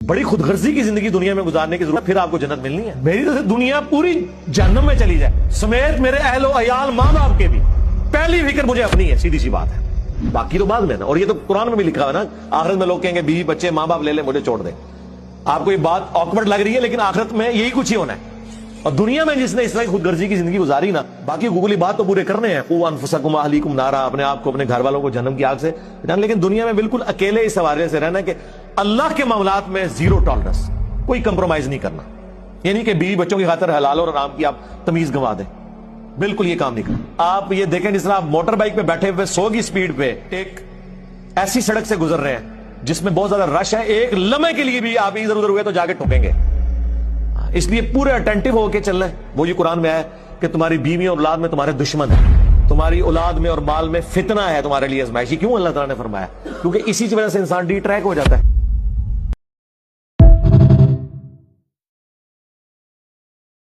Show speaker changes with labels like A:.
A: बड़ी खुदगर्जी की जिंदगी दुनिया में गुजारने की जरूरत, फिर आपको जन्नत मिलनी है। मेरी तो दुनिया पूरी जहन्नम में चली जाए समेत मेरे अहलो अयाल माँ बाप के भी, पहली फिक्र मुझे अपनी है, सीधी सी बात है, बाकी तो बाद में ना। और ये तो कुरान में भी लिखा है ना, आखिरत में लोग कहेंगे बीवी बच्चे माँ बाप ले ले मुझे छोड़ दे। आपको ये बात ऑकवर्ड लग रही है, लेकिन आखिरत में यही कुछ ही होना है। और दुनिया में जिसने इस तरह खुदगर्जी की जिंदगी गुजारी ना, बाकी गूगली बात तो पूरे करने हैं, क़ू अनफुसकुम अहलीकुम नारा, अपने आप को अपने घर वालों को जन्म की आग से बचाना, लेकिन दुनिया में बिल्कुल अकेले इस हवाले से रहना कि अल्लाह के मामलात में जीरो टॉलरेंस, कोई कंप्रोमाइज नहीं करना। यानी कि बीवी बच्चों की खातिर हलाल और हराम की आप तमीज गंवा दें, बिल्कुल ये काम नहीं करना। आप ये देखें जिस तरह आप मोटर बाइक पे बैठे हुए 100 की स्पीड पे एक ऐसी सड़क से गुजर रहे हैं जिसमें बहुत ज्यादा रश है, एक लम्हे के लिए भी आप इधर उधर हुए तो जाके ठोकेंगे। इसलिए पूरे अटेंटिव होकर चलना है। वो ये कुरान में है कि तुम्हारी बीवी और औलाद में तुम्हारे दुश्मन है, तुम्हारी औलाद में और माल में फितना है तुम्हारे लिए आजमाइशी। क्यों अल्लाह ताला ने फरमाया? क्योंकि इसी की वजह से इंसान डी ट्रैक हो जाता है।